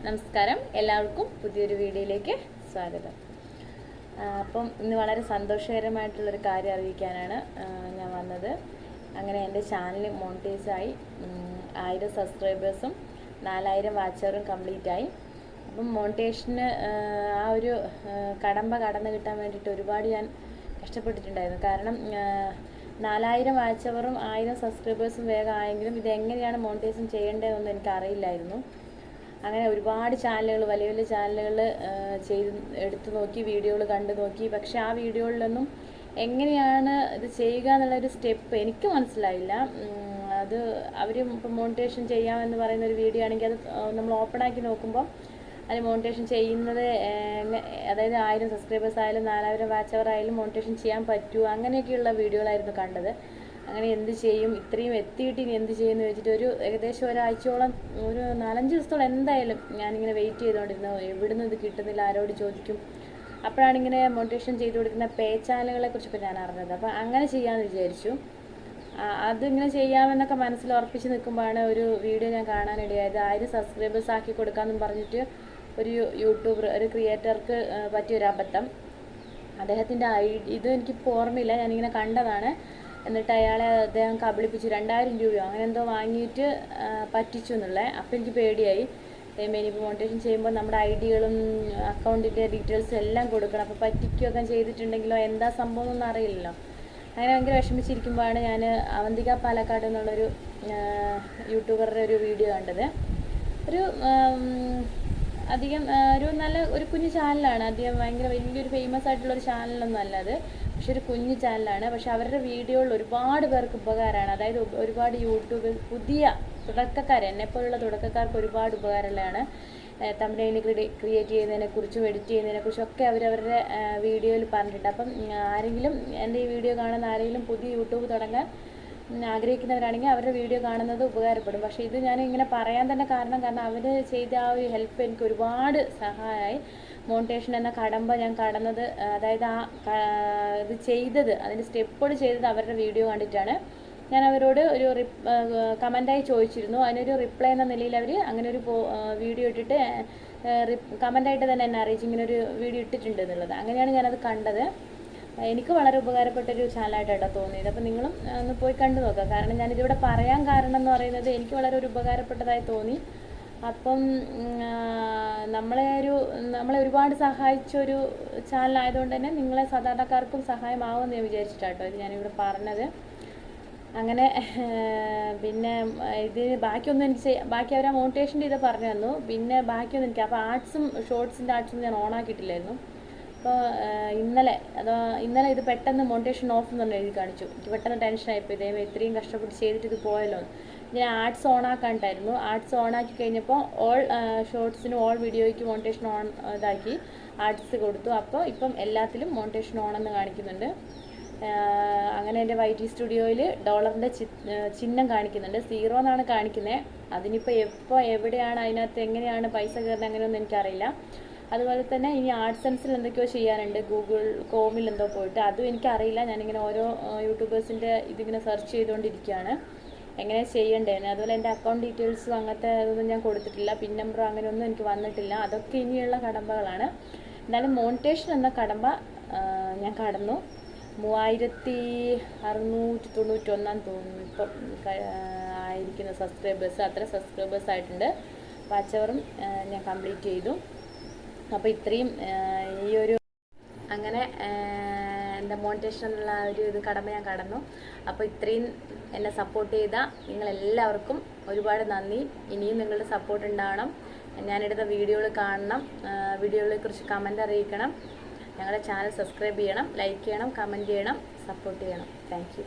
നമസ്കാരം, എല്ലാവർക്കും പുതിയൊരു വീഡിയോയിലേക്ക് സ്വാഗതം. അപ്പം ഇന്ന് വളരെ സന്തോഷകരമായിട്ടുള്ളൊരു കാര്യം അറിയിക്കാനാണ് ഞാൻ വന്നത്. അങ്ങനെ എൻ്റെ ചാനൽ മോണിറ്റൈസായി, 1000 സബ്സ്ക്രൈബേഴ്സും 4000 വാച്ചവറും കംപ്ലീറ്റായി. അപ്പം മോണിറ്റേഷന് ആ ഒരു കടമ്പ കടന്നു കിട്ടാൻ വേണ്ടിയിട്ട് ഒരുപാട് ഞാൻ കഷ്ടപ്പെട്ടിട്ടുണ്ടായിരുന്നു. കാരണം 4000 വാച്ചവറും 1000 സബ്സ്ക്രൈബേഴ്സും വേഗം ആയെങ്കിലും ഇതെങ്ങനെയാണ് മോണിറ്റൈസേഷൻ ചെയ്യേണ്ടതെന്നൊന്നും എനിക്കറിയില്ലായിരുന്നു. അങ്ങനെ ഒരുപാട് ചാനലുകൾ, വലിയ വലിയ ചാനലുകൾ എടുത്തു നോക്കി, വീഡിയോകൾ കണ്ടു നോക്കി. പക്ഷെ ആ വീഡിയോകളിലൊന്നും എങ്ങനെയാണ് ഇത് ചെയ്യുക എന്നുള്ളൊരു സ്റ്റെപ്പ് എനിക്ക് മനസ്സിലായില്ല. അത് അവർ ഇപ്പം മോണിറ്റേഷൻ ചെയ്യാമെന്ന് പറയുന്ന ഒരു വീഡിയോ ആണെങ്കിൽ അത് നമ്മൾ ഓപ്പണാക്കി നോക്കുമ്പോൾ അത് മോണിറ്റേഷൻ ചെയ്യുന്നത്, അതായത് 1000 സബ്സ്ക്രൈബേഴ്സ് ആയാലും 4000 വാച്ച് അവർ ആയാലും മോണിറ്റേഷൻ ചെയ്യാൻ പറ്റുമോ, അങ്ങനെയൊക്കെയുള്ള വീഡിയോകളായിരുന്നു കണ്ടത്. അങ്ങനെ എന്ത് ചെയ്യും, ഇത്രയും എത്തിയിട്ട് ഇനി എന്ത് ചെയ്യുമെന്ന് വെച്ചിട്ട് ഏകദേശം ഒരാഴ്ചയോളം, ഒരു 4-5 ദിവസത്തോളം എന്തായാലും ഞാനിങ്ങനെ വെയിറ്റ് ചെയ്തുകൊണ്ടിരുന്നു. എവിടുന്ന് ഇത് കിട്ടുന്നില്ല, ആരോട് ചോദിക്കും. അപ്പോഴാണ് ഇങ്ങനെ മോണിറ്റേഷൻ ചെയ്ത് കൊടുക്കുന്ന പേ ചാനലുകളെ കുറിച്ചൊക്കെ ഞാൻ അറിഞ്ഞത്. അപ്പോൾ അങ്ങനെ ചെയ്യാമെന്ന് വിചാരിച്ചു. അതിങ്ങനെ ചെയ്യാമെന്നൊക്കെ മനസ്സിൽ ഉറപ്പിച്ച് നിൽക്കുമ്പോഴാണ് ഒരു വീഡിയോ ഞാൻ കാണാനിടയായത്. 1000 സബ്സ്ക്രൈബേഴ്സ് ആക്കി കൊടുക്കാമെന്നും പറഞ്ഞിട്ട് ഒരു യൂട്യൂബർ, ഒരു ക്രിയേറ്റർക്ക് പറ്റിയൊരു അബദ്ധം. അദ്ദേഹത്തിൻ്റെ ഇത് എനിക്കിപ്പോൾ ഓർമ്മയില്ല, ഞാനിങ്ങനെ കണ്ടതാണ്. എന്നിട്ട് അദ്ദേഹം കബളിപ്പിച്ച് 2000 രൂപയോ അങ്ങനെ എന്തോ വാങ്ങിയിട്ട് പറ്റിച്ചു എന്നുള്ളത്. അപ്പോൾ എനിക്ക് പേടിയായി. ഇനിയിപ്പോൾ മോണിറ്റേഷൻ ചെയ്യുമ്പോൾ നമ്മുടെ ഐഡികളും അക്കൗണ്ടിൻ്റെ ഡീറ്റെയിൽസും എല്ലാം കൊടുക്കണം. അപ്പോൾ പറ്റിക്കുകയൊക്കെ ചെയ്തിട്ടുണ്ടെങ്കിലോ എന്താ സംഭവം എന്നൊന്നും അറിയില്ലല്ലോ. അങ്ങനെ ഭയങ്കര വിഷമിച്ചിരിക്കുമ്പോഴാണ് ഞാൻ അവന്തിക പാലക്കാട് എന്നുള്ളൊരു യൂട്യൂബറുടെ ഒരു വീഡിയോ കണ്ടത്. ഒരു നല്ല ഒരു കുഞ്ഞു ചാനലാണ്. അധികം ഭയങ്കര വലിയൊരു ഫേമസ് ആയിട്ടുള്ളൊരു ചാനലൊന്നും അല്ല അത്, പക്ഷെ ഒരു കുഞ്ഞു ചാനലാണ്. പക്ഷെ അവരുടെ വീഡിയോയിൽ ഒരുപാട് പേർക്ക് ഉപകാരമാണ്. അതായത് ഒരുപാട് യൂട്യൂബ് പുതിയ തുടക്കക്കാർ, എന്നെപ്പോലുള്ള തുടക്കക്കാർക്ക് ഒരുപാട് ഉപകാരമുള്ളതാണ്. തമ്പനെയിൽ ക്രിയേറ്റ് ചെയ്യുന്നതിനെക്കുറിച്ചും എഡിറ്റ് ചെയ്യുന്നതിനെക്കുറിച്ചും ഒക്കെ അവരവരുടെ വീഡിയോയിൽ പറഞ്ഞിട്ടുണ്ട്. അപ്പം ആരെങ്കിലും എൻ്റെ ഈ വീഡിയോ കാണുന്ന ആരെങ്കിലും പുതിയ യൂട്യൂബ് തുടങ്ങാൻ ആഗ്രഹിക്കുന്നവരാണെങ്കിൽ അവരുടെ വീഡിയോ കാണുന്നത് ഉപകാരപ്പെടും. പക്ഷേ ഇത് ഞാൻ ഇങ്ങനെ പറയാൻ തന്നെ കാരണം അവർ ചെയ്ത ആ ഒരു ഹെൽപ്പ് എനിക്ക് ഒരുപാട് സഹായമായി. മോണിറ്റേഷൻ എന്ന കടമ്പ ഞാൻ കടന്നത്, അതായത് ഇത് ചെയ്തത്, അതിൻ്റെ സ്റ്റെപ്പുകൾ ചെയ്തത് അവരുടെ വീഡിയോ കണ്ടിട്ടാണ്. ഞാൻ അവരോട് ഒരു കമൻറ്റായി ചോദിച്ചിരുന്നു. അതിനൊരു റിപ്ലൈ എന്ന നിലയിൽ അവർ അങ്ങനെ ഒരു വീഡിയോ ഇട്ടിട്ട് കമൻറ്റായിട്ട് തന്നെ എന്നെ അറിയിച്ചു ഇങ്ങനെ ഒരു വീഡിയോ ഇട്ടിട്ടുണ്ട് എന്നുള്ളത്. അങ്ങനെയാണ് ഞാനത് കണ്ടത്. എനിക്ക് വളരെ ഉപകാരപ്പെട്ടൊരു ചാനലായിട്ടാണ് തോന്നിയത്. അപ്പം നിങ്ങളും ഒന്ന് പോയി കണ്ടു നോക്കുക. കാരണം ഞാനിതിവിടെ പറയാൻ കാരണം എന്ന് പറയുന്നത് എനിക്ക് വളരെ ഒരു ഉപകാരപ്പെട്ടതായി തോന്നി. അപ്പം നമ്മളെ ഒരുപാട് സഹായിച്ചൊരു ചാനലായതുകൊണ്ട് തന്നെ നിങ്ങളെ സാധാരണക്കാർക്കും സഹായമാവുമെന്ന് ഞാൻ വിചാരിച്ചിട്ടാട്ടോ ഇത് ഞാനിവിടെ പറഞ്ഞത്. അങ്ങനെ പിന്നെ ഇതിന് ബാക്കിയൊന്നും ബാക്കി അവർ ആ മോണിറ്റേഷൻ്റെ ഇത് പറഞ്ഞു തന്നു. പിന്നെ ബാക്കിയൊന്നും അപ്പോൾ ആർട്സും ഷോർട്സിൻ്റെ ആർട്സും ഞാൻ ഓണാക്കിയിട്ടില്ലായിരുന്നു. അപ്പോൾ ഇന്നലെ ഇത് പെട്ടെന്ന് മോണിറ്റേഷൻ ഓഫ് എന്ന് പറഞ്ഞ് എഴുതി കാണിച്ചു. എനിക്ക് പെട്ടെന്ന് ടെൻഷനായിപ്പോൾ, ഇത്രയും കഷ്ടപ്പെട്ട് ചെയ്തിട്ട് ഇത് പോയല്ലോ. ഞാൻ ആർട്സ് ഓണാക്കാണ്ടായിരുന്നു. ആർട്സ് ഓണാക്കി കഴിഞ്ഞപ്പോൾ ഓൾ ഷോർട്സിനും ഓൾ വീഡിയോയ്ക്ക് മോണിറ്റേഷൻ ഓൺ ഇതാക്കി ആർട്സ് കൊടുത്തു. അപ്പോൾ ഇപ്പം എല്ലാത്തിലും മോണിറ്റേഷൻ ഓണെന്ന് കാണിക്കുന്നുണ്ട്. അങ്ങനെ എൻ്റെ YT സ്റ്റുഡിയോയിൽ ഡോളറിൻ്റെ ചിഹ്നം കാണിക്കുന്നുണ്ട്. 0 എന്നാണ് കാണിക്കുന്നത്. അതിനിപ്പോൾ എവിടെയാണ്, അതിനകത്ത് എങ്ങനെയാണ് പൈസ കയറുന്നത് അങ്ങനെയൊന്നും എനിക്കറിയില്ല. അതുപോലെ തന്നെ ഇനി ആഡ്സെൻസിൽ എന്തൊക്കെയോ ചെയ്യാനുണ്ട്, ഗൂഗിൾ കോമിൽ എന്തോ പോയിട്ട്, അതും എനിക്കറിയില്ല. ഞാനിങ്ങനെ ഓരോ യൂട്യൂബേഴ്സിൻ്റെ ഇതിങ്ങനെ സെർച്ച് ചെയ്തുകൊണ്ടിരിക്കുകയാണ് എങ്ങനെ ചെയ്യേണ്ടതെന്ന്. അതുപോലെ എൻ്റെ അക്കൗണ്ട് ഡീറ്റെയിൽസും അങ്ങനത്തെ അതൊന്നും ഞാൻ കൊടുത്തിട്ടില്ല, പിൻ നമ്പറോ അങ്ങനെയൊന്നും എനിക്ക് വന്നിട്ടില്ല. അതൊക്കെ ഇനിയുള്ള കടമ്പകളാണ്. എന്നാലും മോണിറ്റേഷൻ എന്ന കടമ്പ ഞാൻ കടന്നു. 3691 തോന്നുന്നു ഇപ്പം ആയിരിക്കുന്ന സബ്സ്ക്രൈബേഴ്സ്. അത്ര സബ്സ്ക്രൈബേഴ്സ് ആയിട്ടുണ്ട്. വാച്ചവറും ഞാൻ കംപ്ലീറ്റ് ചെയ്തു. അപ്പോൾ ഇത്രയും അങ്ങനെ എൻ്റെ മോണിറ്റേഷൻ എന്നുള്ള ഇത് കടമ ഞാൻ കടന്നു. അപ്പോൾ ഇത്രയും എന്നെ സപ്പോർട്ട് ചെയ്ത നിങ്ങളെല്ലാവർക്കും ഒരുപാട് നന്ദി. ഇനിയും നിങ്ങളുടെ സപ്പോർട്ട് ഉണ്ടാവണം. ഞാനെടുത്ത വീഡിയോകൾ കാണണം, വീഡിയോകളെ കുറിച്ച് കമൻറ്റ് അറിയിക്കണം. ഞങ്ങളുടെ ചാനൽ സബ്സ്ക്രൈബ് ചെയ്യണം, ലൈക്ക് ചെയ്യണം, കമൻറ്റ് ചെയ്യണം, സപ്പോർട്ട് ചെയ്യണം. Thank you.